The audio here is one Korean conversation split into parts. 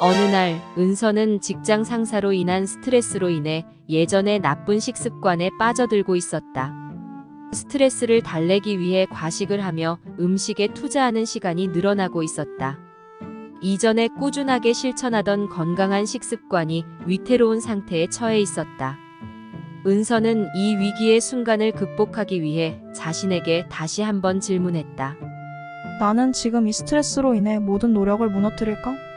어느 날 은서는 직장 상사로 인한 스트레스로 인해 예전의 나쁜 식습관에 빠져들고 있었다. 스트레스를 달래기 위해 과식을 하며 음식에 투자하는 시간이 늘어나고 있었다. 이전에 꾸준하게 실천하던 건강한 식습관이 위태로운 상태에 처해 있었다. 은서는 이 위기의 순간을 극복하기 위해 자신에게 다시 한번 질문했다. 나는 지금 이 스트레스로 인해 모든 노력을 무너뜨릴까?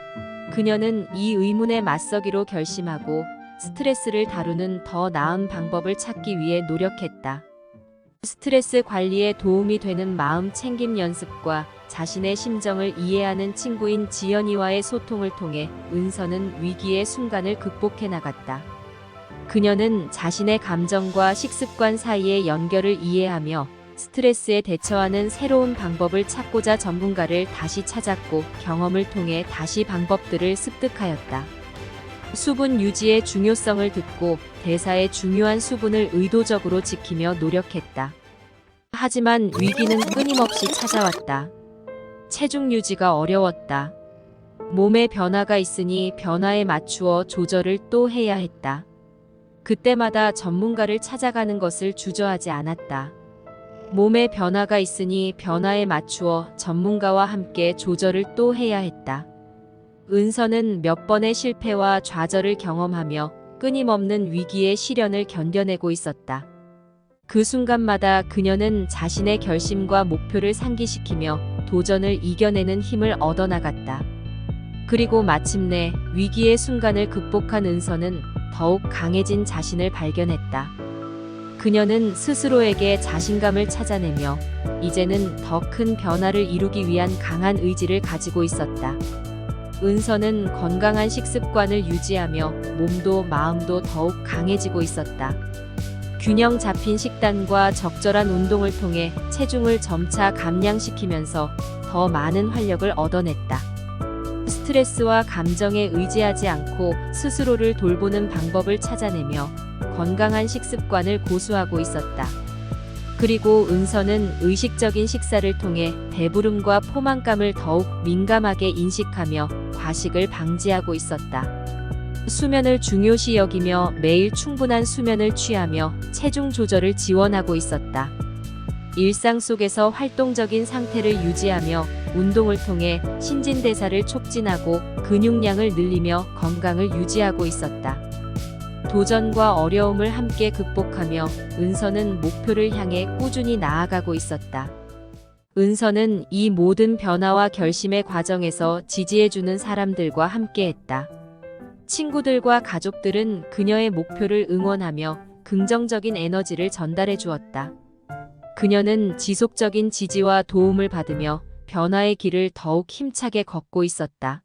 그녀는 이 의문에 맞서기로 결심하고 스트레스를 다루는 더 나은 방법을 찾기 위해 노력했다. 스트레스 관리에 도움이 되는 마음 챙김 연습과 자신의 심정을 이해하는 친구인 지연이와의 소통을 통해 은서는 위기의 순간을 극복해 나갔다. 그녀는 자신의 감정과 식습관 사이의 연결을 이해하며 스트레스에 대처하는 새로운 방법을 찾고자 전문가를 다시 찾았고 경험을 통해 다시 방법들을 습득하였다. 수분 유지의 중요성을 듣고 대사의 중요한 수분을 의도적으로 지키며 노력했다. 하지만 위기는 끊임없이 찾아왔다. 체중 유지가 어려웠다. 몸에 변화가 있으니 변화에 맞추어 조절을 또 해야 했다. 그때마다 전문가를 찾아가는 것을 주저하지 않았다. 몸에 변화가 있으니 변화에 맞추어 전문가와 함께 조절을 또 해야 했다. 은서는 몇 번의 실패와 좌절을 경험하며 끊임없는 위기의 시련을 견뎌내고 있었다. 그 순간마다 그녀는 자신의 결심과 목표를 상기시키며 도전을 이겨내는 힘을 얻어나갔다. 그리고 마침내 위기의 순간을 극복한 은서는 더욱 강해진 자신을 발견했다. 그녀는 스스로에게 자신감을 찾아내며 이제는 더 큰 변화를 이루기 위한 강한 의지를 가지고 있었다. 은서는 건강한 식습관을 유지하며 몸도 마음도 더욱 강해지고 있었다. 균형 잡힌 식단과 적절한 운동을 통해 체중을 점차 감량시키면서 더 많은 활력을 얻어냈다. 스트레스와 감정에 의지하지 않고 스스로를 돌보는 방법을 찾아내며 건강한 식습관을 고수하고 있었다. 그리고 은서는 의식적인 식사를 통해 배부름과 포만감을 더욱 민감하게 인식하며 과식을 방지하고 있었다. 수면을 중요시 여기며 매일 충분한 수면을 취하며 체중 조절을 지원하고 있었다. 일상 속에서 활동적인 상태를 유지하며 운동을 통해 신진대사를 촉진하고 근육량을 늘리며 건강을 유지하고 있었다. 도전과 어려움을 함께 극복하며 은서는 목표를 향해 꾸준히 나아가고 있었다. 은서는 이 모든 변화와 결심의 과정에서 지지해주는 사람들과 함께했다. 친구들과 가족들은 그녀의 목표를 응원하며 긍정적인 에너지를 전달해 주었다. 그녀는 지속적인 지지와 도움을 받으며 변화의 길을 더욱 힘차게 걷고 있었다.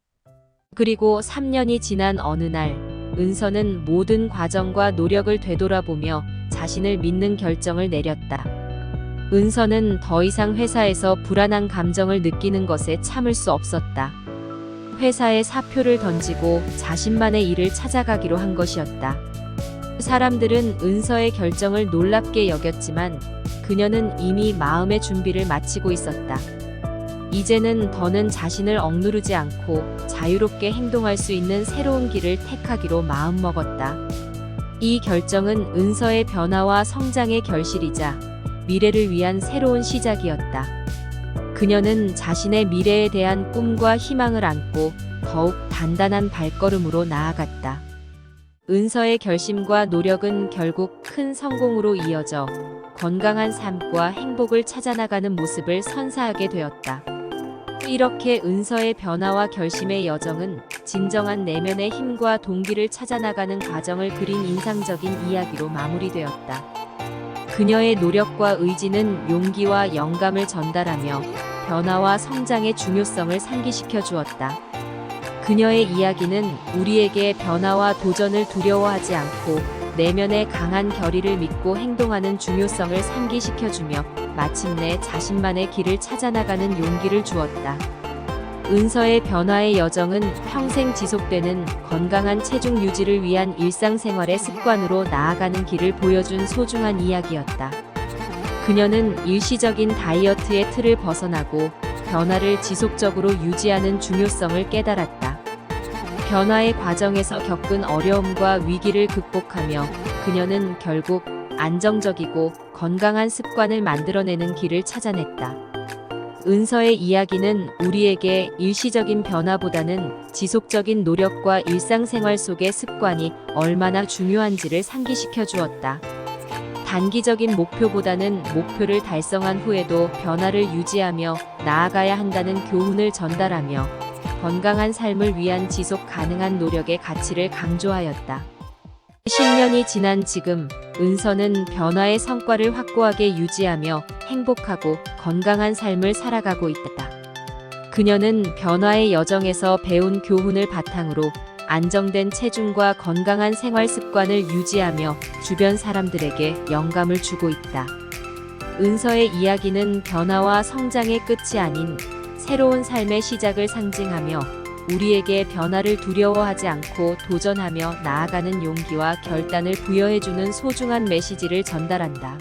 그리고 3년이 지난 어느 날, 은서는 모든 과정과 노력을 되돌아보며 자신을 믿는 결정을 내렸다. 은서는 더 이상 회사에서 불안한 감정을 느끼는 것에 참을 수 없었다. 회사에 사표를 던지고 자신만의 일을 찾아가기로 한 것이었다. 사람들은 은서의 결정을 놀랍게 여겼지만 그녀는 이미 마음의 준비를 마치고 있었다. 이제는 더는 자신을 억누르지 않고 자유롭게 행동할 수 있는 새로운 길을 택하기로 마음먹었다. 이 결정은 은서의 변화와 성장의 결실이자 미래를 위한 새로운 시작이었다. 그녀는 자신의 미래에 대한 꿈과 희망을 안고 더욱 단단한 발걸음으로 나아갔다. 은서의 결심과 노력은 결국 큰 성공으로 이어져 건강한 삶과 행복을 찾아나가는 모습을 선사하게 되었다. 이렇게 은서의 변화와 결심의 여정은 진정한 내면의 힘과 동기를 찾아나가는 과정을 그린 인상적인 이야기로 마무리되었다. 그녀의 노력과 의지는 용기와 영감을 전달하며 변화와 성장의 중요성을 상기시켜 주었다. 그녀의 이야기는 우리에게 변화와 도전을 두려워하지 않고 내면의 강한 결의를 믿고 행동하는 중요성을 상기시켜주며 마침내 자신만의 길을 찾아나가는 용기를 주었다. 은서의 변화의 여정은 평생 지속되는 건강한 체중 유지를 위한 일상생활의 습관으로 나아가는 길을 보여준 소중한 이야기였다. 그녀는 일시적인 다이어트의 틀을 벗어나고 변화를 지속적으로 유지하는 중요성을 깨달았다. 변화의 과정에서 겪은 어려움과 위기를 극복하며 그녀는 결국 안정적이고 건강한 습관을 만들어내는 길을 찾아냈다. 은서의 이야기는 우리에게 일시적인 변화보다는 지속적인 노력과 일상생활 속의 습관이 얼마나 중요한지를 상기시켜 주었다. 단기적인 목표보다는 목표를 달성한 후에도 변화를 유지하며 나아가야 한다는 교훈을 전달하며 건강한 삶을 위한 지속 가능한 노력의 가치를 강조하였다. 10년이 지난 지금, 은서는 변화의 성과를 확고하게 유지하며 행복하고 건강한 삶을 살아가고 있다. 그녀는 변화의 여정에서 배운 교훈을 바탕으로 안정된 체중과 건강한 생활 습관을 유지하며 주변 사람들에게 영감을 주고 있다. 은서의 이야기는 변화와 성장의 끝이 아닌 새로운 삶의 시작을 상징하며 우리에게 변화를 두려워하지 않고 도전하며 나아가는 용기와 결단을 부여해주는 소중한 메시지를 전달한다.